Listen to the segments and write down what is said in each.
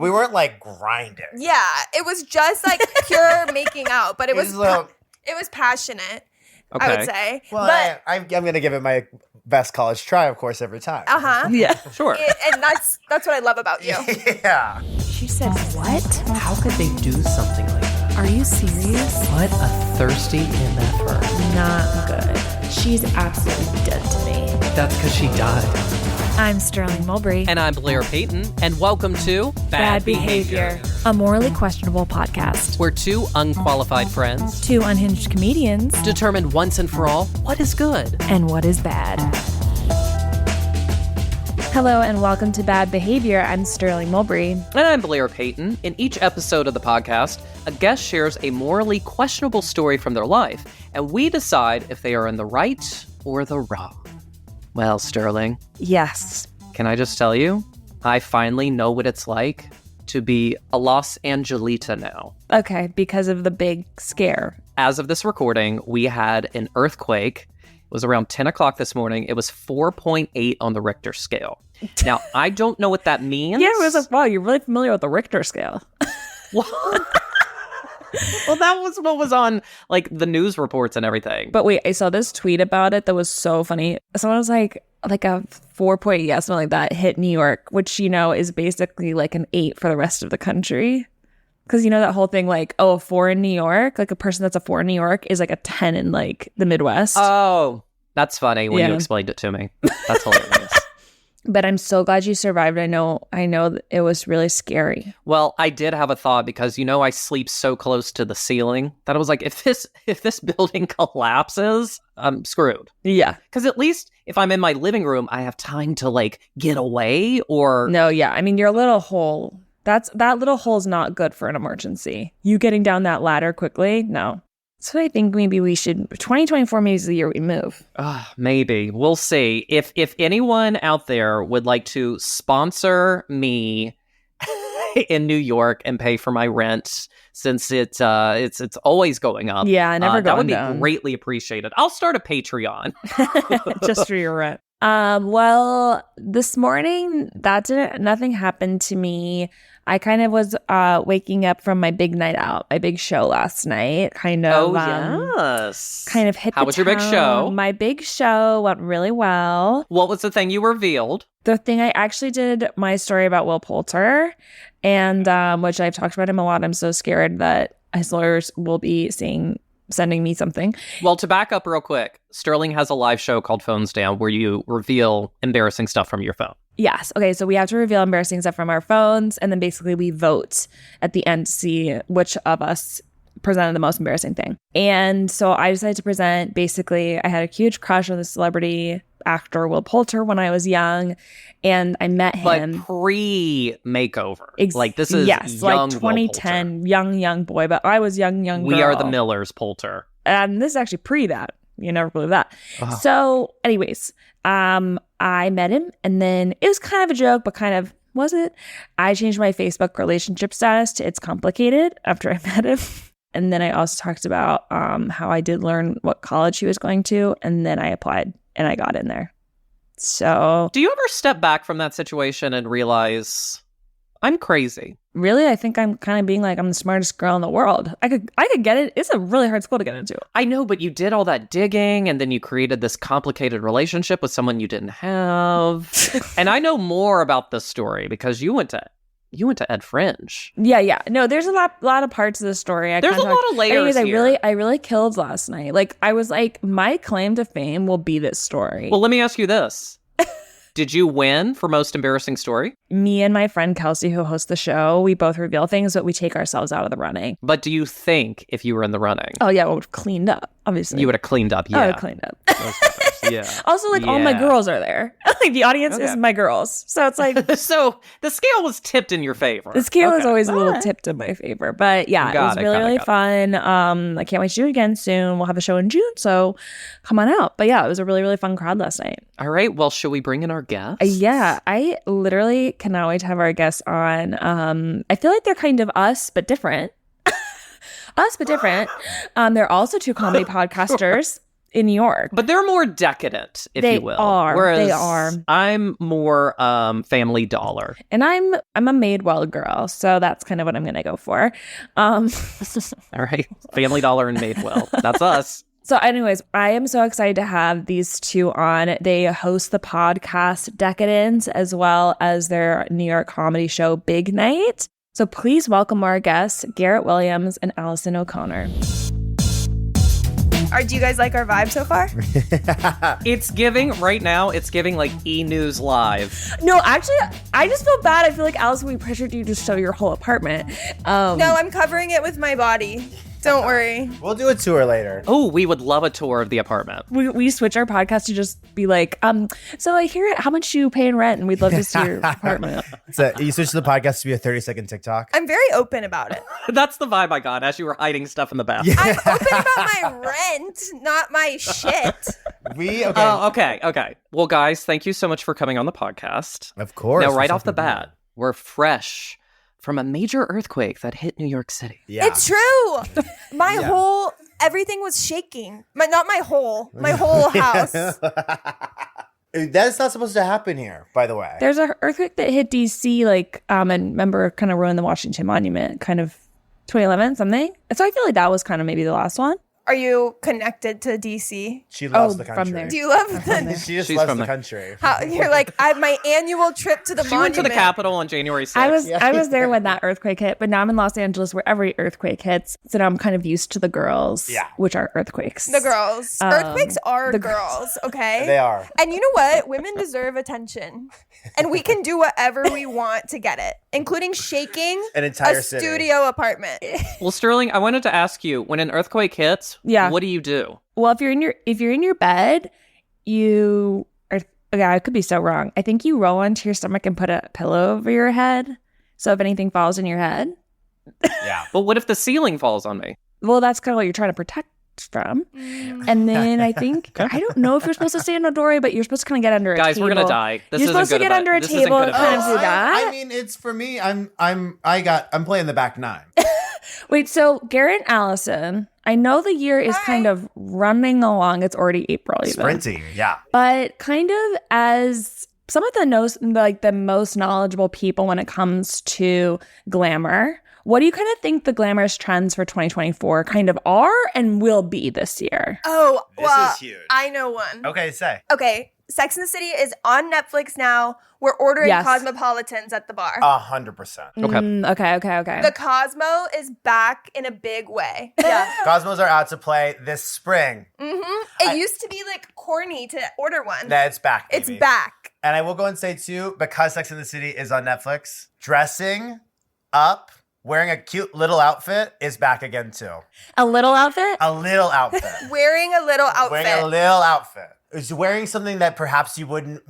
We weren't like grinding. Yeah, it was just like pure making out, but it was passionate. Okay. I would say. Well, but I'm going to give it my best college try, of course, every time. Yeah, sure. And that's what I love about you. Yeah. She said, what? How could they do something like that? Are you serious? What a thirsty MFer. Not good. She's absolutely dead to me. That's because she died. I'm Sterling Mulberry. And I'm Blair Payton. And welcome to Bad Behavior, a morally questionable podcast. Where two unqualified friends, two unhinged comedians, determine once and for all what is good and what is bad. Hello and welcome to Bad Behavior. I'm Sterling Mulberry. And I'm Blair Payton. In each episode of the podcast, a guest shares a morally questionable story from their life, and we decide if they are in the right or the wrong. Well, Sterling. Yes. Can I just tell you, I finally know what it's like to be a Los Angelita now. Okay, because of the big scare. As of this recording, we had an earthquake. It was around 10 o'clock this morning. It was 4.8 on the Richter scale. Now, I don't know what that means. Yeah, it was like, wow, you're really familiar with the Richter scale. What? Well, that was what was on like the news reports and everything. But wait, I saw this tweet about it that was so funny. Someone was like a 4 point, yeah, something like that hit New York, which, you know, is basically like an 8 for the rest of the country. Because, you know, that whole thing like, oh, a 4 in New York, like a person that's a 4 in New York is like a 10 in like the Midwest. Oh, that's funny when you explained it to me. That's hilarious. But I'm so glad you survived. I know it was really scary. Well, I did have a thought because, you know, I sleep so close to the ceiling that I was like, if this building collapses, I'm screwed. Yeah. Because at least if I'm in my living room, I have time to like get away or... No, yeah. I mean, your little hole, that little hole's not good for an emergency. You getting down that ladder quickly? No. So I think maybe we should, 2024 maybe is the year we move. Maybe. We'll see. If anyone out there would like to sponsor me in New York and pay for my rent, since it's always going up. Yeah, never going down. That would be greatly appreciated. I'll start a Patreon. Just for your rent. Well, this morning, nothing happened to me. I kind of was waking up from my big night out, my big show last night. Yes. Kind of hit How was your big show? My big show went really well. What was the thing you revealed? The thing I actually did my story about Will Poulter, and which I've talked about him a lot. I'm so scared that his lawyers will be sending me something. Well, to back up real quick, Sterling has a live show called Phones Down where you reveal embarrassing stuff from your phone. Yes. Okay, so we have to reveal embarrassing stuff from our phones, and then basically we vote at the end to see which of us presented the most embarrassing thing. And so I decided to present, basically, I had a huge crush on the celebrity actor Will Poulter when I was young, and I met him. But pre-makeover. Like, this is yes, young like 2010, young boy, but I was young girl. We are the Millers, Poulter. And this is actually pre that. You never believe that. Oh. So anyways, I met him, and then it was kind of a joke, but kind of wasn't. I changed my Facebook relationship status to "It's complicated" after I met him. And then I also talked about how I did learn what college he was going to, and then I applied and I got in there. So, do you ever step back from that situation and realize I'm crazy? Really, I think I'm kind of being like I'm the smartest girl in the world. I could get it. It's a really hard school to get into. I know, but you did all that digging, and then you created this complicated relationship with someone you didn't have. And I know more about this story because you went to Ed Fringe. Yeah. No, there's a lot of parts of the story. There's a lot of layers here. I really killed last night. Like, I was like, my claim to fame will be this story. Well, let me ask you this. Did you win for most embarrassing story? Me and my friend Kelsey, who hosts the show, we both reveal things, but we take ourselves out of the running. But do you think if you were in the running? Oh, yeah, we would have cleaned up, obviously. You would have cleaned up, yeah. I would have cleaned up. Yeah. Also, like, all my girls are there. Like, the audience is my girls. So it's like... So the scale was tipped in your favor. The scale is always a little tipped in my favor. But yeah, it was really fun. I can't wait to do it again soon. We'll have a show in June, so come on out. But yeah, it was a really, really fun crowd last night. All right. Well, should we bring in our guests? Yeah. I literally cannot wait to have our guests on. I feel like they're kind of us, but different. Us, but different. They're also two comedy podcasters. in New York. But they're more decadent, if They you will. are. Whereas They are. I'm more Family Dollar. And I'm a Madewell girl, so that's kind of what I'm going to go for. All right. Family Dollar and Madewell. That's us. So anyways, I am so excited to have these two on. They host the podcast Decadence as well as their New York comedy show Big Night. So please welcome our guests, Garrett Williams and Allison O'Connor. Do you guys like our vibe so far? It's giving, right now, it's giving like E-News Live. No, actually, I just feel bad. I feel like, Allison, we pressured you to show your whole apartment. No, I'm covering it with my body. Don't worry. We'll do a tour later. Oh, we would love a tour of the apartment. We switch our podcast to just be like, so I hear it. How much you pay in rent? And we'd love to see your apartment. So you switch the podcast to be a 30-second TikTok. I'm very open about it. That's the vibe I got as you were hiding stuff in the bathroom. Yeah. I'm open about my rent, not my shit. Okay. Well, guys, thank you so much for coming on the podcast. Of course. Now, right off the bat, we're fresh from a major earthquake that hit New York City. Yeah. It's true. Everything was shaking. My whole house. That's not supposed to happen here, by the way. There's an earthquake that hit DC, and remember, kind of ruined the Washington Monument, kind of 2011 something. And so I feel like that was kind of maybe the last one. Are you connected to DC? She loves the country. from there. Do you love the? She's from loves the there. country. You're like, I have my annual trip to the She monument. went to the Capitol on January 6th. I was there when that earthquake hit, but now I'm in Los Angeles where every earthquake hits. So now I'm kind of used to the girls, which are earthquakes. The girls. Earthquakes are the girls, okay? They are. And you know what? Women deserve attention. And we can do whatever we want to get it, including shaking An entire a city. studio apartment. Well, Sterling, I wanted to ask you, when an earthquake hits, what do you do? Well, if you're in your bed, you are. Okay, I could be so wrong. I think you roll onto your stomach and put a pillow over your head. So if anything falls in your head, Yeah. But what if the ceiling falls on me? well, that's kind of what you're trying to protect from. And then I think I don't know if you're supposed to stay in a doorway, but you're supposed to kind of get under a Guys, table. we're gonna die. This You're isn't supposed to good get advi- under a this isn't table good and kind of advice. do that. I mean, it's for me. I'm playing the back nine. Wait, so Garrett and Allison, I know the year is kind of running along. It's already April even. Sprinting. Yeah. But kind of as some of the most knowledgeable people when it comes to glamour, what do you kind of think the glamorous trends for 2024 kind of are and will be this year? Oh, This well, is huge. I know one. Okay, say. Okay, Sex and the City is on Netflix now. We're ordering Yes. Cosmopolitans at the bar. 100%. Okay. The Cosmo is back in a big way. Yeah. Cosmos are out to play this spring. It used to be like corny to order one. It's back, baby. It's back. And I will go and say, too, because Sex and the City is on Netflix, dressing up, wearing a cute little outfit is back again, too. A little outfit? A little outfit. Wearing a little outfit. Wearing a little outfit. Is wearing something that perhaps you wouldn't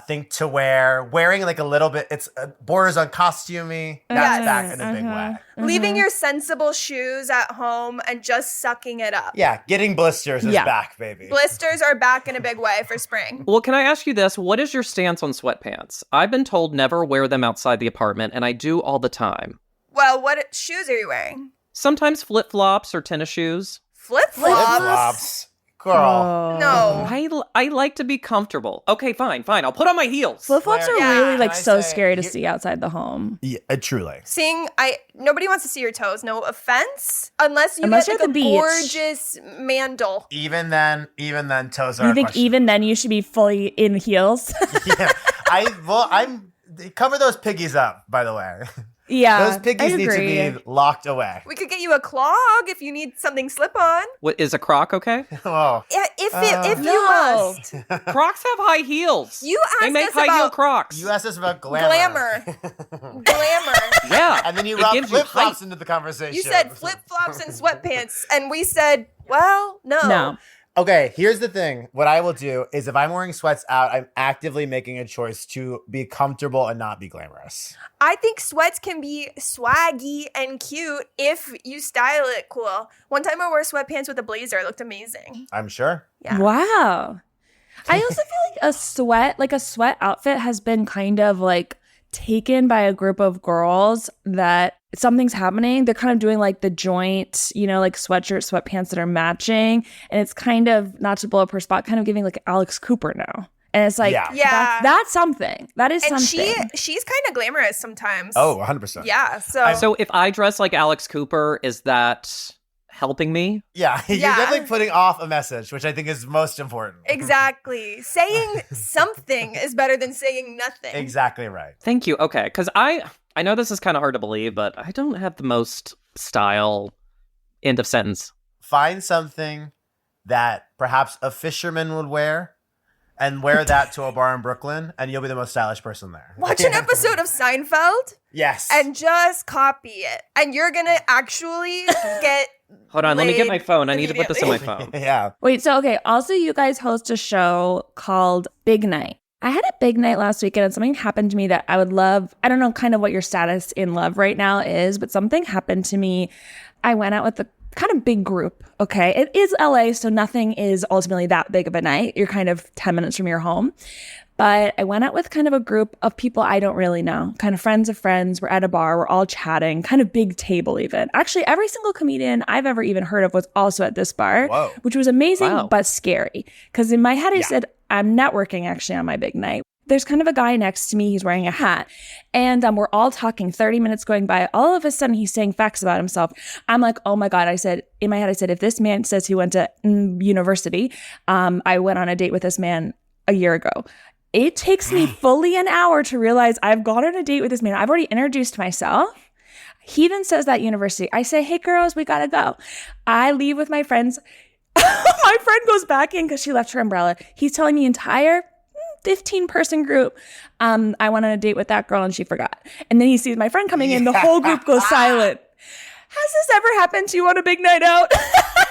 think to wear. Wearing like a little bit, it's borders on costumey. That's back in a big way. Leaving your sensible shoes at home and just sucking it up. Yeah, getting blisters is Yeah. back, baby. Blisters are back in a big way for spring. Well, can I ask you this? What is your stance on sweatpants? I've been told never wear them outside the apartment, and I do all the time. Well, what shoes are you wearing? Sometimes flip-flops or tennis shoes. Flip-flops? Flops. Girl. No. I like to be comfortable. Okay, fine. I'll put on my heels. Flip-flops are Yeah. really Can I so say- scary to see outside the home. Yeah, truly. Nobody wants to see your toes. No offense. Unless you Unless get you're like at a the beach. gorgeous mandal. Even then, toes are You a think question. even then you should be fully in heels? Yeah. Cover those piggies up, by the way. Yeah. Those piggies I need to agree. be locked away. We could get you a clog if you need something slip-on. What is a Croc okay? Oh. Yeah, if you No. must. Crocs have high heels. You They asked make us high heel about Crocs. You asked us about glamour. Glamour. Yeah. And then you It brought gives you flip-flops height. into the conversation. You said flip-flops and sweatpants. And we said, well, no. No. Okay, here's the thing. What I will do is if I'm wearing sweats out, I'm actively making a choice to be comfortable and not be glamorous. I think sweats can be swaggy and cute if you style it cool. One time I wore sweatpants with a blazer. It looked amazing. I'm sure. Yeah. Wow. I also feel like a sweat outfit has been kind of like taken by a group of girls that something's happening. They're kind of doing like the joint, you know, like sweatshirt, sweatpants that are matching. And it's kind of, not to blow up her spot, kind of giving like Alex Cooper now. And it's like, that's something. That is and something. She's kind of glamorous sometimes. Oh, 100%. Yeah. So if I dress like Alex Cooper, is that helping me? Yeah, you're definitely putting off a message, which I think is most important. Exactly. Saying something is better than saying nothing. Exactly right. Thank you. Okay, because I know this is kind of hard to believe, but I don't have the most style. End of sentence. Find something that perhaps a fisherman would wear and wear that to a bar in Brooklyn, and you'll be the most stylish person there. Watch an episode of Seinfeld. Yes. And just copy it. And you're going to actually get Hold on, let me get my phone. I need to put this in my phone. Yeah. Wait, so okay. Also, you guys host a show called Big Night. I had a big night last weekend and something happened to me that I would love. I don't know kind of what your status in love right now is, but something happened to me. I went out with a kind of big group. Okay. It is LA, so nothing is ultimately that big of a night. You're kind of 10 minutes from your home. But I went out with kind of a group of people I don't really know, kind of friends of friends. We're at a bar. We're all chatting, kind of big table even. Actually, every single comedian I've ever even heard of was also at this bar, which was amazing, but scary. Because in my head, I said, I'm networking actually on my big night. There's kind of a guy next to me. He's wearing a hat. And we're all talking, 30 minutes going by. All of a sudden, he's saying facts about himself. I'm like, oh my God. I said, in my head, I said, if this man says he went to university, I went on a date with this man a year ago. It takes me fully an hour to realize I've gone on a date with this man. I've already introduced myself. He then says that university. I say, hey, girls, we got to go. I leave with my friends. My friend goes back in because she left her umbrella. He's telling me entire 15-person group. I went on a date with that girl and she forgot. And then he sees my friend coming in. The whole group goes silent. Has this ever happened to you on a big night out?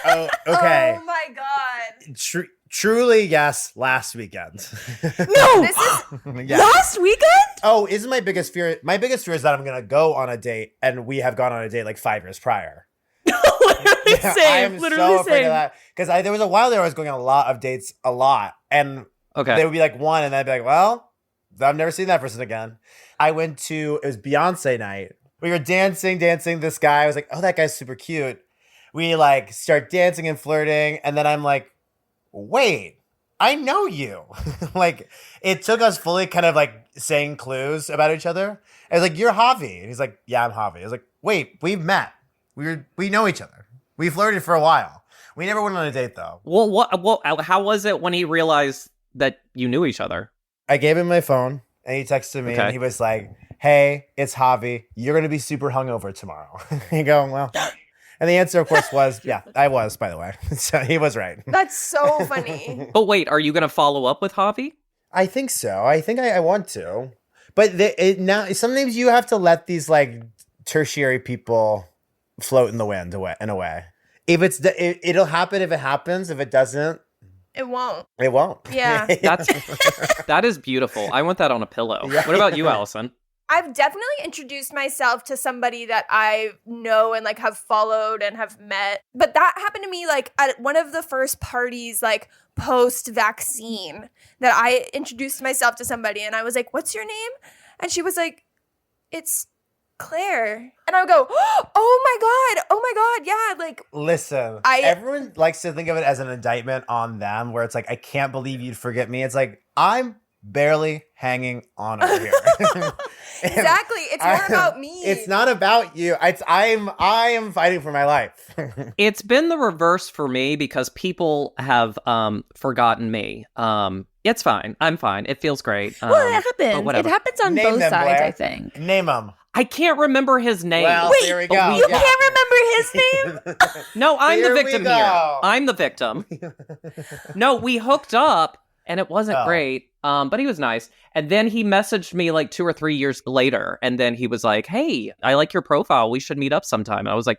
Oh, okay. Oh my God. Truly, yes, last weekend. No! This is Last weekend? Oh, isn't my biggest fear? My biggest fear is that I'm going to go on a date, and we have gone on a date like 5 years prior. Literally same. I am Literally so afraid same. of that. Because there was a while there I was going on a lot of dates, and they would be like one, and I'd be like, well, I've never seen that person again. I went to, it was Beyonce night. We were dancing. This guy, I was like, oh, that guy's super cute. We like start dancing and flirting, and then I'm like, wait, I know you. Like, it took us fully kind of like saying clues about each other. I was like, you're Javi. And he's like, yeah, I'm Javi. I was like, wait, we've met. We know each other. We flirted for a while. We never went on a date though. Well, how was it when he realized that you knew each other? I gave him my phone and he texted me and he was like, hey, it's Javi. You're going to be super hungover tomorrow. You go, well... And the answer, of course, was, yeah, I was, by the way. So he was right. That's so funny. But wait, are you going to follow up with Javi? I think so. I think I want to. But now sometimes you have to let these like tertiary people float in the wind in a way. If it'll happen if it happens. If it doesn't, it won't. It won't. Yeah. That is beautiful. I want that on a pillow. Right. What about you, Allison? I've definitely introduced myself to somebody that I know and like have followed and have met. But that happened to me like at one of the first parties like post-vaccine that I introduced myself to somebody and I was like, what's your name? And she was like, it's Claire. And I would go, oh my God. Yeah. Like, listen, everyone likes to think of it as an indictment on them where it's like, I can't believe you'd forget me. It's like, I'm barely hanging on over here. Exactly. It's more about me. It's not about you. I am fighting for my life. It's been the reverse for me because people have forgotten me. It's fine. I'm fine. It feels great. Well, it happens. It happens on both sides, Blair. I think. Name them. I can't remember his name. Well, wait, there we go. You can't remember his name? No, I'm the victim here. I'm the victim. No, we hooked up. And it wasn't great, but he was nice. And then he messaged me like 2 or 3 years later. And then he was like, hey, I like your profile. We should meet up sometime. And I was like,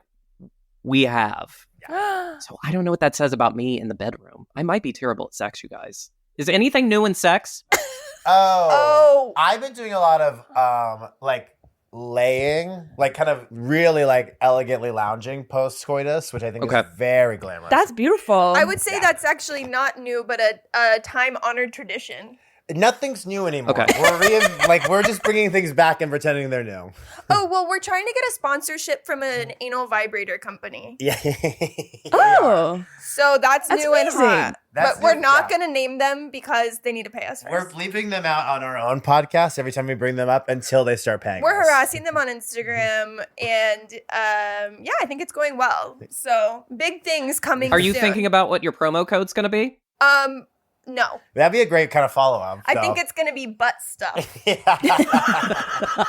we have. Yeah. So I don't know what that says about me in the bedroom. I might be terrible at sex, you guys. Is anything new in sex? Oh. I've been doing a lot of like laying, like kind of really like elegantly lounging post-coitus, which I think is very glamorous. That's beautiful. I would say that's actually not new, but a time-honored tradition. Nothing's new anymore. Okay. We're just bringing things back and pretending they're new. Oh, well, we're trying to get a sponsorship from an anal vibrator company. Yeah. Oh. So that's new amazing. and hot. That's but we're new, not yeah. going to name them because they need to pay us first. We're bleeping them out on our own podcast every time we bring them up until they start paying We're us. harassing them on Instagram, and yeah, I think it's going well. So big things coming. Are you soon. thinking about what your promo code's going to be? No. That'd be a great kind of follow-up. I think it's going to be butt stuff.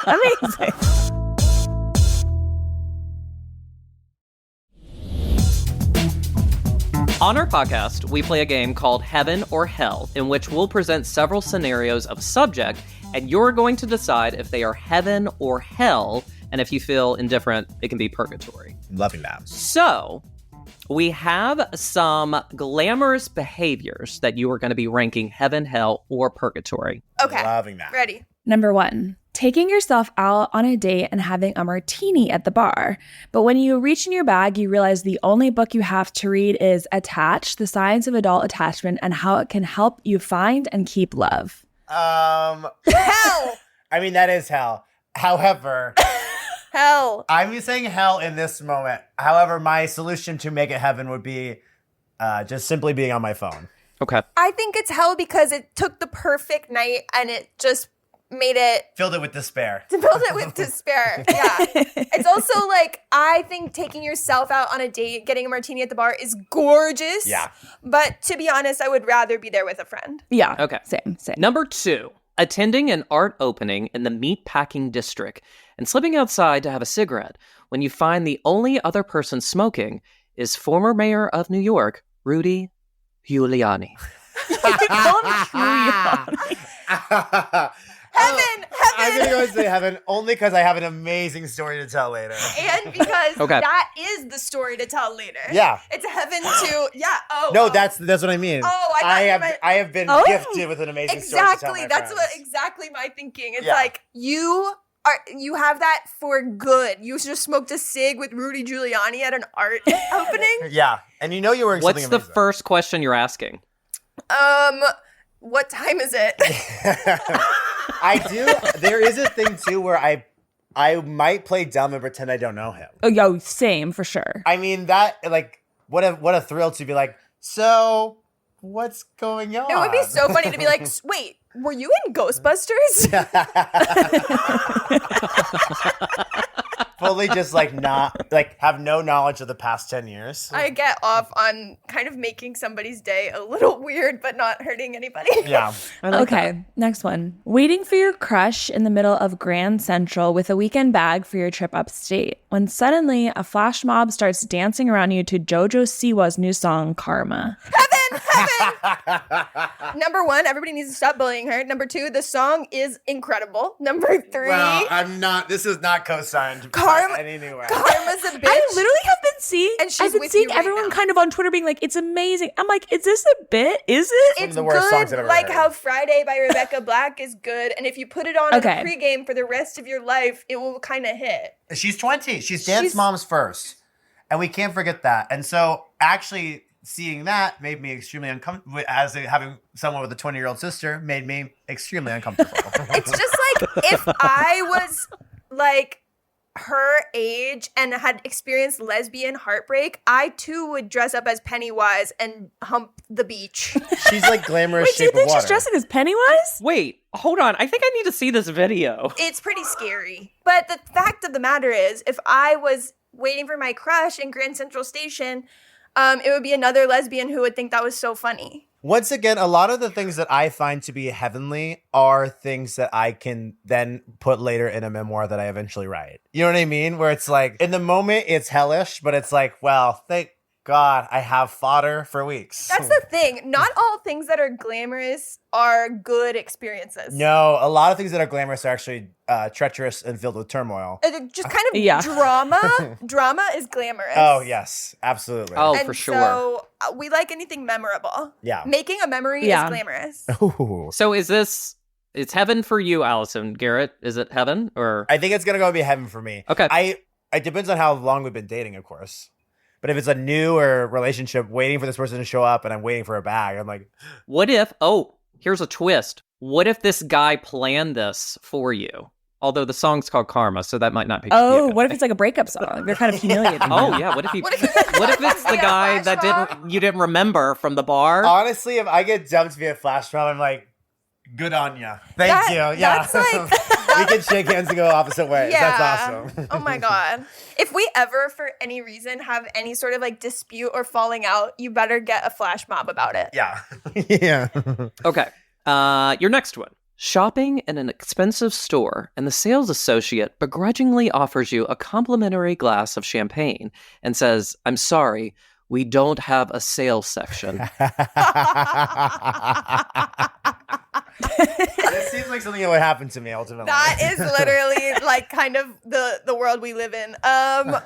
Amazing. On our podcast, we play a game called Heaven or Hell, in which we'll present several scenarios of subject, and you're going to decide if they are heaven or hell, and if you feel indifferent, it can be purgatory. Loving that. So, we have some glamorous behaviors that you are going to be ranking heaven, hell, or purgatory. Okay. Loving that. Ready. Number 1, taking yourself out on a date and having a martini at the bar. But when you reach in your bag, you realize the only book you have to read is Attached, The Science of Adult Attachment and How It Can Help You Find and Keep Love. Hell. I mean, that is hell. However, Hell. I'm saying hell in this moment. However, my solution to make it heaven would be just simply being on my phone. Okay. I think it's hell because it took the perfect night and it just made it Filled it with despair. to build it with despair. Yeah. It's also like, I think taking yourself out on a date, getting a martini at the bar is gorgeous. Yeah. But to be honest, I would rather be there with a friend. Yeah. Okay. Same. Number 2, attending an art opening in the meatpacking district and slipping outside to have a cigarette when you find the only other person smoking is former mayor of New York, Rudy Giuliani. Heaven! I'm going to go and say heaven only because I have an amazing story to tell later. And because Okay. that is the story to tell later. Yeah. It's heaven to, yeah. Oh. No, oh. that's what I mean. Oh, I thought you meant- I have been Oh. gifted with an amazing story to tell Exactly. my That's friends. exactly my thinking. It's Yeah. like you have that for good. You just smoked a cig with Rudy Giuliani at an art opening. Yeah, and you know you're wearing What's something the amazing. first question you're asking? What time is it? I do. There is a thing too where I might play dumb and pretend I don't know him. Oh, yo, same for sure. I mean that what a thrill to be like. So what's going on? It would be so funny to be like, wait, were you in Ghostbusters? Fully just not have no knowledge of the past 10 years. I get off on kind of making somebody's day a little weird, but not hurting anybody. Yeah. Okay, next one. Waiting for your crush in the middle of Grand Central with a weekend bag for your trip upstate, when suddenly a flash mob starts dancing around you to Jojo Siwa's new song, Karma. Number 1, everybody needs to stop bullying her. Number 2, the song is incredible. Number 3, Well, I'm not. This is not co-signed. Anyway. Karma's a bitch. I literally have been seeing, And she's I've been with seeing you right everyone now. kind of on Twitter being like, it's amazing. I'm like, is this a bit? Is it? One of It's the worst songs I've good, ever like heard. how Friday by Rebecca Black is good, and if you put it on Okay. in a pregame for the rest of your life, it will kind of hit. She's 20. She's dance She's- moms first. And we can't forget that. And so actually seeing that made me extremely uncomfortable. As having someone with a 20-year-old sister made me extremely uncomfortable. It's just like if I was like her age and had experienced lesbian heartbreak, I too would dress up as Pennywise and hump the beach. She's like glamorous Wait, do you shape of think water. she's dressing as Pennywise? Wait, hold on. I think I need to see this video. It's pretty scary. But the fact of the matter is, if I was waiting for my crush in Grand Central Station, it would be another lesbian who would think that was so funny. Once again, a lot of the things that I find to be heavenly are things that I can then put later in a memoir that I eventually write. You know what I mean? Where it's like, in the moment, it's hellish, but it's like, well, thank God I have fodder for weeks. That's the thing. Not all things that are glamorous are good experiences. No, a lot of things that are glamorous are actually treacherous and filled with turmoil. Just kind of Yeah. drama. Drama is glamorous. Oh, yes, absolutely. Oh, And for sure. so we like anything memorable. Yeah. Making a memory Yeah. is glamorous. Ooh. So it's heaven for you, Allison. Garrett, is it heaven or? I think it's going to go be heaven for me. Okay. It depends on how long we've been dating, of course. But if it's a newer relationship, waiting for this person to show up and I'm waiting for a bag, I'm like, What if, Here's a twist. What if this guy planned this for you? Although the song's called Karma, so that might not be. Oh, what if it's like a breakup song? They're kind of humiliating. Oh yeah, what if it's the guy that you didn't remember from the bar? Honestly, if I get dumped via flash mob, I'm like, good on ya. Thank you. Yeah. That's like we can shake hands and go opposite ways. Yeah. That's awesome. Oh my God. If we ever, for any reason, have any sort of like dispute or falling out, you better get a flash mob about it. Yeah. Yeah. Okay. Your next one. Shopping in an expensive store, and the sales associate begrudgingly offers you a complimentary glass of champagne and says, "I'm sorry, we don't have a sales section." This seems like something that would happen to me ultimately. That is literally like kind of the world we live in. I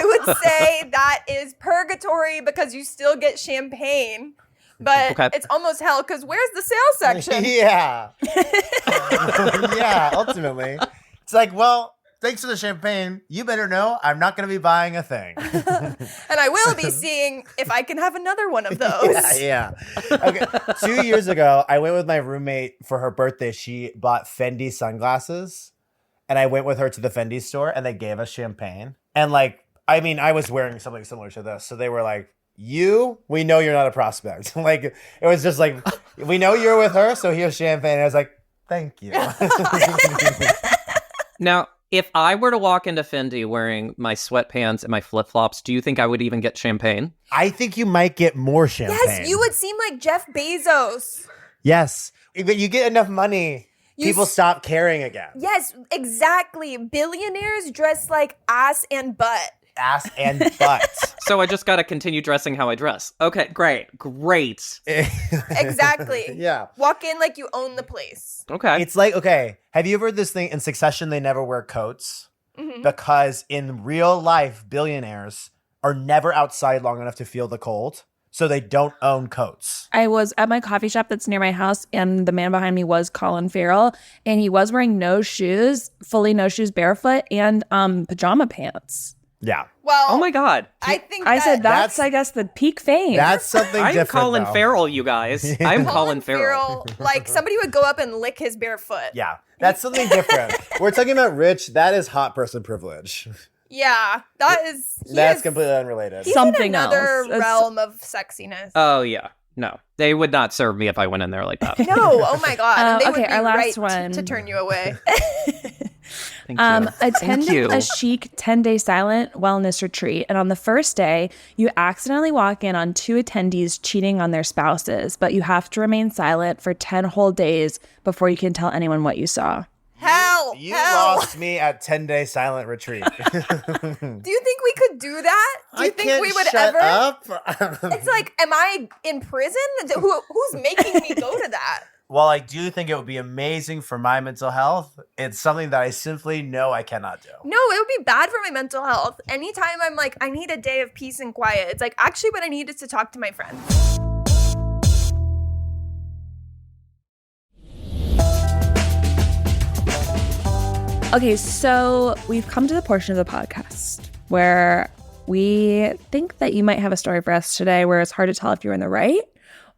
would say that is purgatory because you still get champagne. But it's almost hell because where's the sales section? Yeah. Yeah, ultimately. It's like, well, thanks for the champagne. You better know I'm not going to be buying a thing. And I will be seeing if I can have another one of those. Yeah. Okay. 2 years ago, I went with my roommate for her birthday. She bought Fendi sunglasses. And I went with her to the Fendi store and they gave us champagne. And like, I mean, I was wearing something similar to this. So they were like, we know you're not a prospect. Like, it was just like, we know you're with her, so here's champagne. And I was like, thank you. Now, if I were to walk into Fendi wearing my sweatpants and my flip-flops, do you think I would even get champagne? I think you might get more champagne. Yes, you would seem like Jeff Bezos. Yes. But you get enough money, people stop caring again. Yes, exactly. Billionaires dress like ass and butt. Ass and butt. So I just got to continue dressing how I dress. Okay, great. Exactly. Yeah. Walk in like you own the place. Okay. It's like, okay, have you ever heard this thing in Succession, they never wear coats? Mm-hmm. Because in real life, billionaires are never outside long enough to feel the cold. So they don't own coats. I was at my coffee shop that's near my house, and the man behind me was Colin Farrell, and he was wearing no shoes, fully no shoes, barefoot, and pajama pants. Yeah. Well, oh my God. I think I said that's I guess the peak fame. That's something I'm different. Colin Farrell, you guys. I'm Colin Farrell. Like somebody would go up and lick his bare foot. Yeah. That's something different. We're talking about rich. That is hot person privilege. Yeah. That's completely unrelated. He's something in another else. realm of sexiness. Oh, yeah. No, they would not serve me if I went in there like that. No. Oh my God. And they would be our last right one. to turn you away. Thank you. Attended a chic 10-day silent wellness retreat, and on the first day, you accidentally walk in on 2 attendees cheating on their spouses, but you have to remain silent for 10 whole days before you can tell anyone what you saw. Hell. You lost me at 10-day silent retreat. Do you think we could do that? Do you think we would shut ever? Up. It's like, am I in prison? Who's making me go to that? While I do think it would be amazing for my mental health, it's something that I simply know I cannot do. No, it would be bad for my mental health. Anytime I'm like, I need a day of peace and quiet, it's like, actually what I need is to talk to my friends. Okay, so we've come to the portion of the podcast where we think that you might have a story for us today where it's hard to tell if you're in the right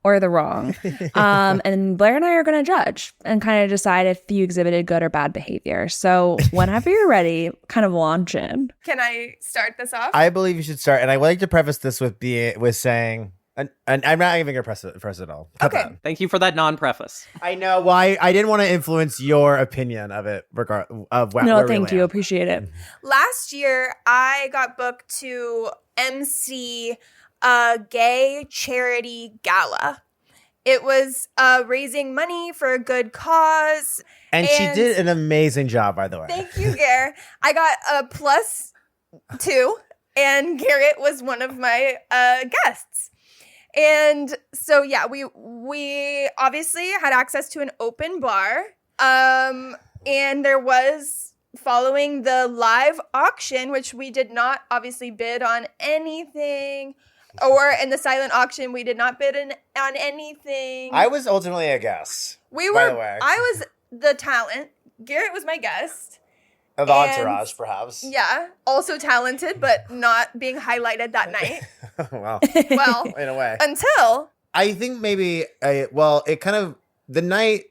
or the wrong. And Blair and I are going to judge and kind of decide if you exhibited good or bad behavior. So whenever you're ready, kind of launch in. Can I start this off? I believe you should start. And I would like to preface this with saying, and I'm not even going to press it all. Cut okay. that. Thank you for that non-preface. I know. Well, I didn't want to influence your opinion of it. No, thank you. Appreciate it. Last year, I got booked to MC a gay charity gala. It was raising money for a good cause. And she did an amazing job, by the way. Thank you, Garrett. I got a +2, and Garrett was one of my guests. And so, yeah, we obviously had access to an open bar. And there was, following the live auction, which we did not obviously bid on anything. Or in the silent auction, we did not bid on anything. I was ultimately a guest. By the way. I was the talent. Garrett was my guest. Of entourage, perhaps. Yeah. Also talented, but not being highlighted that night. Wow. Well, in a way. Until. I think maybe, it kind of the night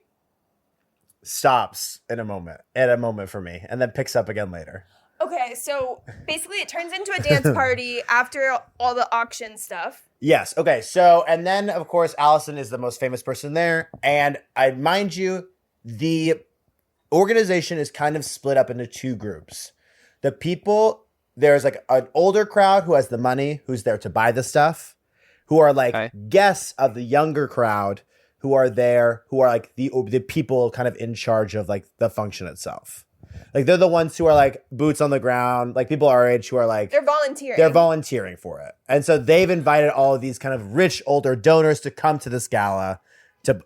stops at a moment for me and then picks up again later. Okay, so basically it turns into a dance party after all the auction stuff. Yes. Okay. So, and then of course, Allison is the most famous person there. And mind you, the organization is kind of split up into two groups. There's like an older crowd who has the money, who's there to buy the stuff, who are like guests of the younger crowd who are there, who are like the people kind of in charge of like the function itself. Like they're the ones who are like boots on the ground, like people our age who are like they're volunteering for it. And so they've invited all of these kind of rich older donors to come to this gala.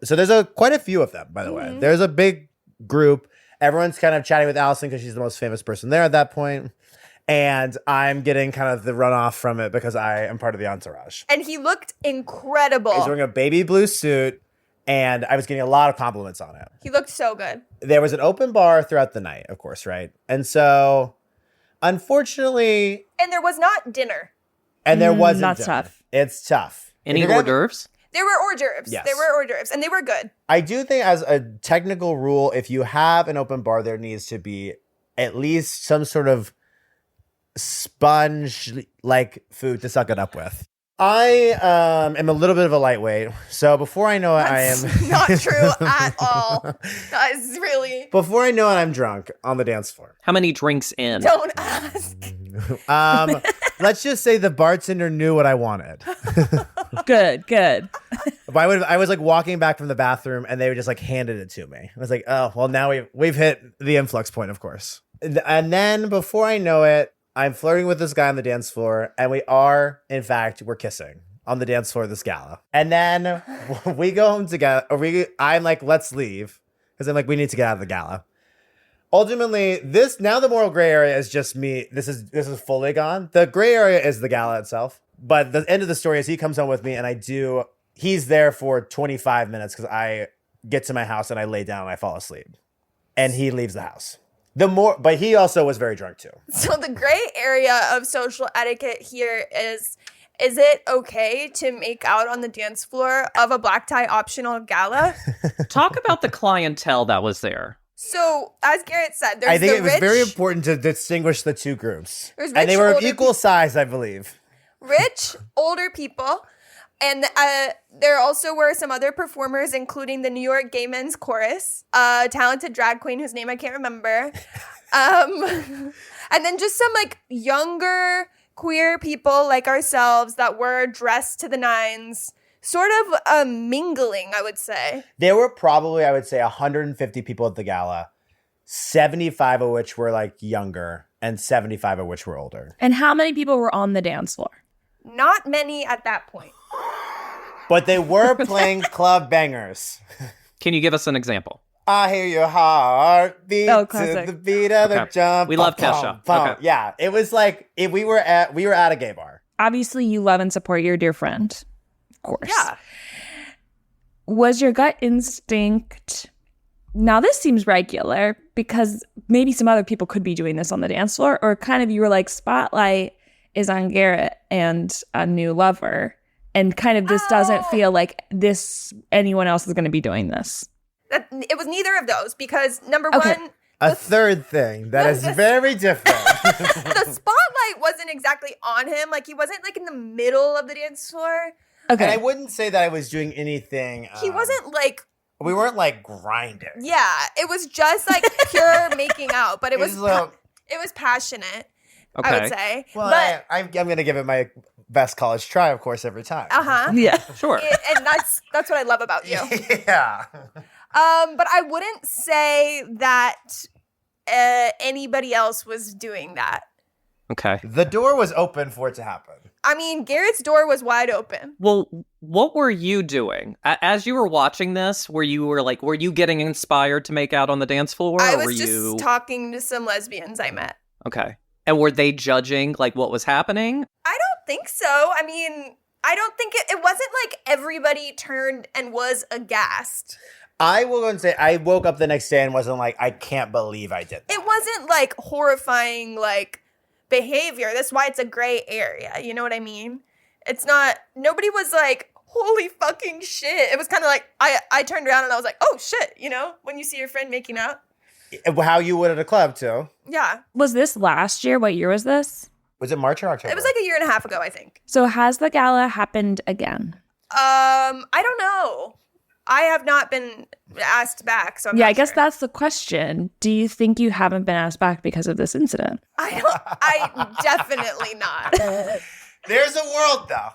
So there's quite a few of them, by the way. There's a big group. Everyone's kind of chatting with Allison because she's the most famous person there at that point. And I'm getting kind of the runoff from it because I am part of the entourage. And he looked incredible. He's wearing a baby blue suit. And I was getting a lot of compliments on it. He looked so good. There was an open bar throughout the night, of course, right? And so, unfortunately... And there was not dinner. And there wasn't Not dinner. Tough. It's tough. Any hors d'oeuvres? There were hors d'oeuvres. Yes. There were hors d'oeuvres, and they were good. I do think as a technical rule, if you have an open bar, there needs to be at least some sort of sponge-like food to suck it up with. I am a little bit of a lightweight, so before I know it, That's I am not true at all. That is really... Before I know it, I'm drunk on the dance floor. How many drinks in? Don't ask. Let's just say the bartender knew what I wanted. Good. I was like walking back from the bathroom, and they just like handed it to me. I was like, oh, well, now we've hit the influx point, of course. And then before I know it, I'm flirting with this guy on the dance floor, and we're kissing on the dance floor of this gala. And then we go home together. I'm like, let's leave, because I'm like, we need to get out of the gala. Ultimately, now the moral gray area is just me. This is fully gone. The gray area is the gala itself. But the end of the story is he comes home with me, and he's there for 25 minutes because I get to my house and I lay down and I fall asleep, and he leaves the house. But he also was very drunk too. So the gray area of social etiquette here is it okay to make out on the dance floor of a black tie optional gala? Talk about the clientele that was there. So, as Garrett said, I think it was very important to distinguish the two groups. And they were of equal size, I believe. Rich, older people. And there also were some other performers, including the New York Gay Men's Chorus, a talented drag queen whose name I can't remember. And then just some like younger queer people like ourselves that were dressed to the nines, sort of mingling, I would say. There were probably, I would say, 150 people at the gala, 75 of which were like younger and 75 of which were older. And how many people were on the dance floor? Not many at that point. But they were playing club bangers. Can you give us an example? I hear your heart beat to the beat of the jump. We love Kesha. Okay. Yeah, it was like if we were at a gay bar. Obviously, you love and support your dear friend, of course. Yeah. Was your gut instinct? Now this seems regular because maybe some other people could be doing this on the dance floor, or kind of you were like, spotlight is on Garrett and a new lover, and kind of this doesn't feel like anyone else is going to be very this. It was neither of those because number one, a third thing that is very different. The spotlight wasn't exactly on him. Like he wasn't like in the middle of the dance floor. Okay, and I wouldn't say that I was doing anything. He wasn't like. We weren't like grinding. Yeah, it was just like pure making out, but it was passionate. Okay. I would say. Well, but I'm going to give it my best college try, of course, every time. Yeah, sure. And that's what I love about you. Yeah. But I wouldn't say that anybody else was doing that. Okay. The door was open for it to happen. I mean, Garrett's door was wide open. Well, what were you doing as you were watching this? Were you getting inspired to make out on the dance floor? I was just talking to some lesbians I met. Okay. And were they judging like what was happening? I don't think so. I mean, I don't think it wasn't like everybody turned and was aghast. I will go and say I woke up the next day and wasn't like, I can't believe I did that. It wasn't like horrifying like behavior. That's why it's a gray area. You know what I mean? It's not, nobody was like holy fucking shit. It was kind of like, I turned around and I was like, oh shit, you know, when you see your friend making out. How you would at a club too. Yeah. Was this last year? What year was this? Was it March or October? It was like a year and a half ago, I think. So has the gala happened again? I don't know. I have not been asked back, so I'm not I guess sure. that's the question. Do you think you haven't been asked back because of this incident? I definitely not. There's a world though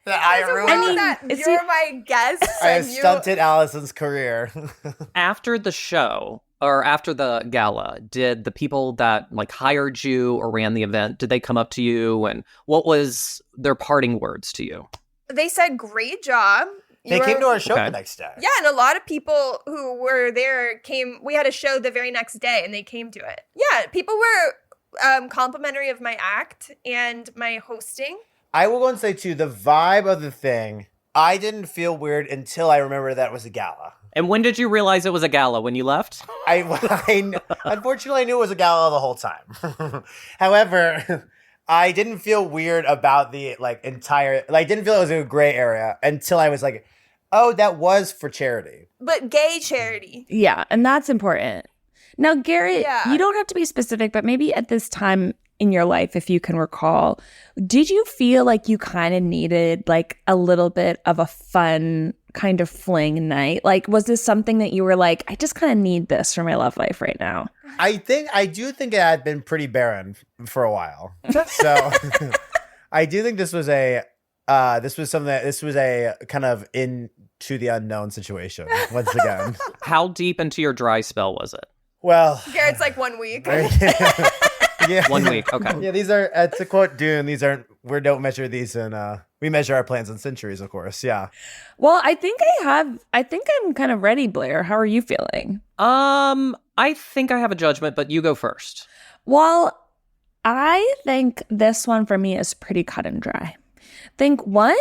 that I ruined. You're my guest. I have stunted Allison's career. After the show or after the gala, did the people that like hired you or ran the event, did they come up to you and what was their parting words to you? They said, great job. They came to our show the next day. Yeah, and a lot of people who were there came. We had a show the very next day, and they came to it. Yeah, people were complimentary of my act and my hosting. I will go and say, too, the vibe of the thing, I didn't feel weird until I remember that it was a gala. And when did you realize it was a gala? When you left? Unfortunately, I knew it was a gala the whole time. However... I didn't feel weird about the entire, I didn't feel it was a gray area until I was like, oh, that was for charity. But gay charity. Yeah, and that's important. Now, Garrett, you don't have to be specific, but maybe at this time in your life, if you can recall, did you feel like you kind of needed like a little bit of a fun kind of fling night? Like, was this something that you were like, I just kind of need this for my love life right now? I do think it had been pretty barren for a while. So I do think this was a kind of into the unknown situation once again. How deep into your dry spell was it? Well, Garrett's like 1 week. Yeah. 1 week. Okay. Yeah, these are, to quote Dune, we don't measure these in, we measure our plans in centuries, of course. Yeah. Well, I think I'm kind of ready, Blair. How are you feeling? I think I have a judgment, but you go first. Well, I think this one for me is pretty cut and dry. Think one,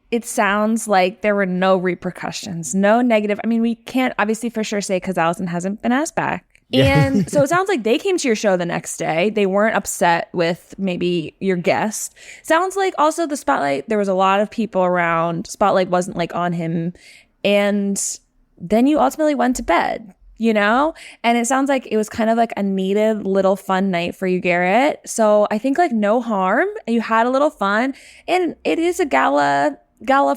it sounds like there were no repercussions, no negative. I mean, we can't obviously for sure say because Allison hasn't been asked back. And so it sounds like they came to your show the next day. They weren't upset with maybe your guest. Sounds like also the spotlight, there was a lot of people around. Spotlight wasn't like on him. And then you ultimately went to bed, you know? And it sounds like it was kind of like a needed little fun night for you, Garrett. So I think like no harm. You had a little fun. And it is a gala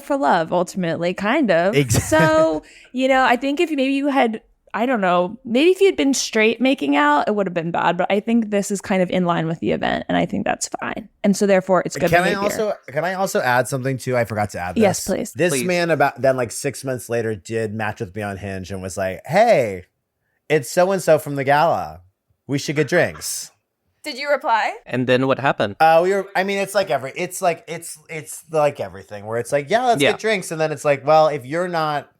for love, ultimately, kind of. Exactly. So, you know, I think if you had... I don't know, maybe if you'd been straight making out, it would have been bad. But I think this is kind of in line with the event. And I think that's fine. And so therefore, it's good behavior. Can I also add something too? I forgot to add this. Yes, please. This man then like 6 months later did match with me on Hinge and was like, hey, it's so-and-so from the gala. We should get drinks. Did you reply? And then what happened? It's like everything where it's like, yeah, let's get drinks. And then it's like, well, if you're not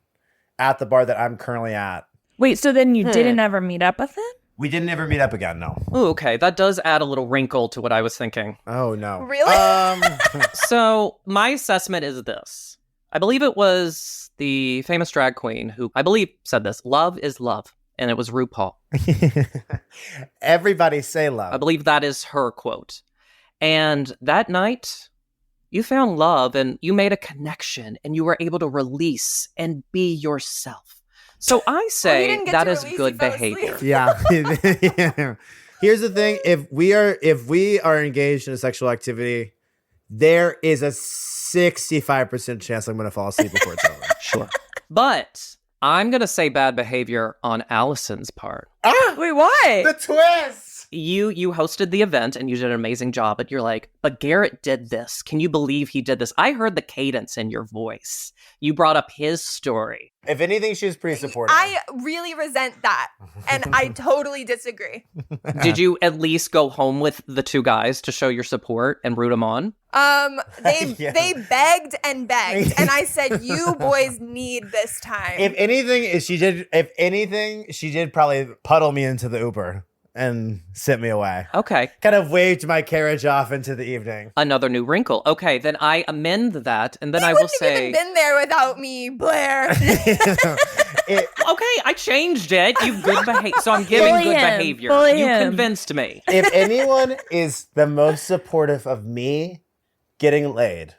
at the bar that I'm currently at. Wait, so then you didn't ever meet up with him? We didn't ever meet up again, no. Oh, okay. That does add a little wrinkle to what I was thinking. Oh, no. Really? So my assessment is this. I believe it was the famous drag queen who, I believe, said this. Love is love. And it was RuPaul. Everybody say love. I believe that is her quote. And that night, you found love and you made a connection and you were able to release and be yourself. So I say that is good behavior. Yeah. Here's the thing. If we are engaged in a sexual activity, there is a 65% chance I'm going to fall asleep before it's over. Sure. But I'm going to say bad behavior on Allison's part. Wait, why? The twist! You hosted the event and you did an amazing job, but you're like, but Garrett did this. Can you believe he did this? I heard the cadence in your voice. You brought up his story. If anything, she was pretty supportive. I really resent that, and I totally disagree. Did you at least go home with the two guys to show your support and root them on? They begged and begged, and I said, "You boys need this time." If anything, she did probably puddle me into the Uber and sent me away. Okay. Kind of waved my carriage off into the evening. Another new wrinkle. Okay, then I amend that, and then I will say... You wouldn't have even been there without me, Blair. Okay, I changed it. You good behavior. So I'm giving good behavior. You convinced me. If anyone is the most supportive of me getting laid,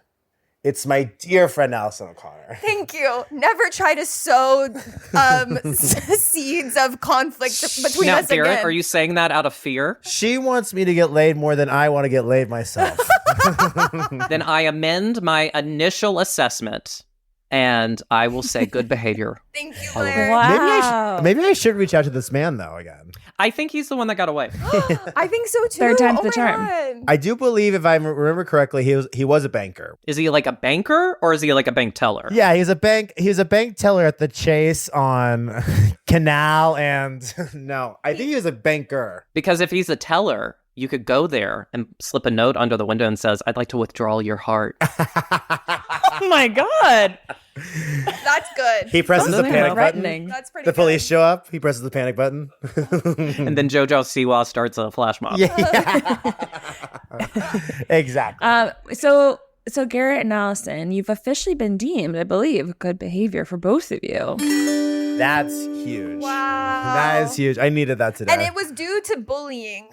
It's my dear friend Allison O'Connor. Thank you. Never try to sow seeds of conflict between us Garrett, again. are you saying that out of fear? She wants me to get laid more than I want to get laid myself. Then I amend my initial assessment, and I will say good behavior. Thank you, Blair. Wow. Maybe I should reach out to this man, though, again. I think he's the one that got away. I think so too. Third time's the my charm. God. I do believe, if I remember correctly, he was a banker. Is he like a banker or is he like a bank teller? Yeah, he was a bank teller at the Chase on Canal, and no, I think he was a banker. Because if he's a teller, you could go there and slip a note under the window and says, "I'd like to withdraw your heart." Oh my God. That's good. He presses the panic button. That's pretty The good. police show up. He presses the panic button. And then JoJo Siwa starts a flash mob. Yeah. Exactly. So Garrett and Allison, you've officially been deemed, I believe, good behavior for both of you. That's huge. Wow. That is huge. I needed that today. And it was due to bullying.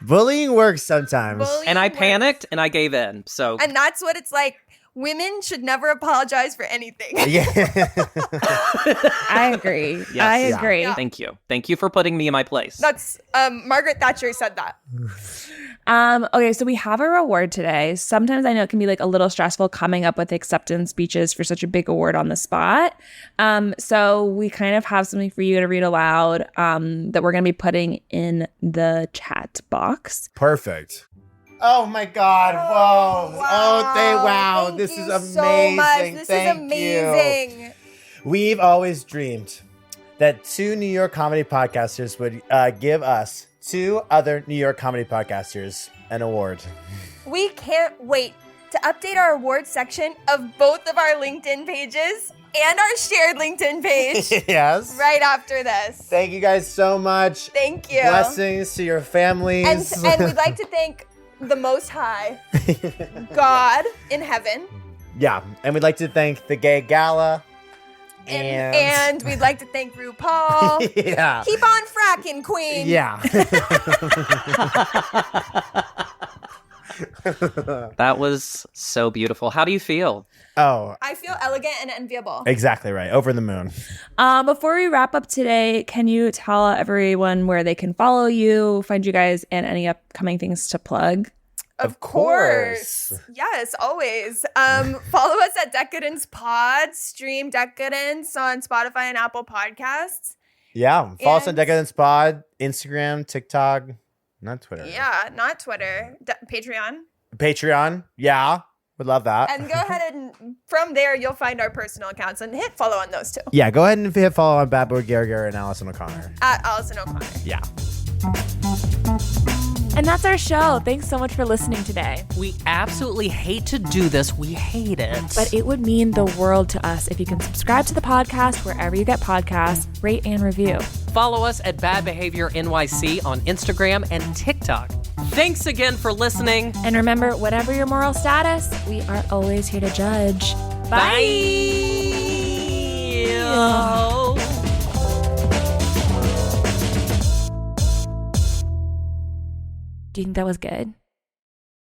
Bullying works sometimes. And I Bullying panicked works. and I gave in. So And that's what it's like. Women should never apologize for anything. Yeah. I agree. Yes. I Yeah. agree. Yeah. thank you. Thank you for putting me in my place. That's Margaret Thatcher said that. Okay, so we have a reward today. Sometimes I know it can be like a little stressful coming up with acceptance speeches for such a big award on the spot. So we kind of have something for you to read aloud that we're going to be putting in the chat box. Perfect. Oh my God. Whoa. Wow. Thank This you is amazing. so much. This Thank is amazing. you. We've always dreamed that 2 New York comedy podcasters would give us 2 other New York comedy podcasters an award. We can't wait to update our awards section of both of our LinkedIn pages and our shared LinkedIn page Yes. right after this. Thank you guys so much. Thank you. Blessings to your families. And we'd like to thank the Most High, God in heaven. Yeah. And we'd like to thank the Gay Gala. And we'd like to thank RuPaul. Yeah. Keep on fracking, Queen. Yeah. That was so beautiful. How do you feel? Oh, I feel elegant and enviable. exactly right. Over the moon. Before we wrap up today, can you tell everyone where they can follow you, find you guys, and any upcoming things to plug? Of course. Yes, always. Follow us at Decadence Pod. Stream Decadence on Spotify and Apple Podcasts. Yeah. Follow us on And- Decadence Pod, Instagram, TikTok, not Twitter. Yeah, not Twitter. Patreon. Patreon. Yeah. Would love that. And go ahead and from there, you'll find our personal accounts and hit follow on those too. Yeah. Go ahead and hit follow on Bad Boy Garrett and Allison O'Connor. At Allison O'Connor. Yeah. And that's our show. Thanks so much for listening today. We absolutely hate to do this. We hate it. But it would mean the world to us if you can subscribe to the podcast wherever you get podcasts, rate and review. Follow us at Bad Behavior NYC on Instagram and TikTok. Thanks again for listening. And remember, whatever your moral status, we are always here to judge. Bye. Do you think that was good?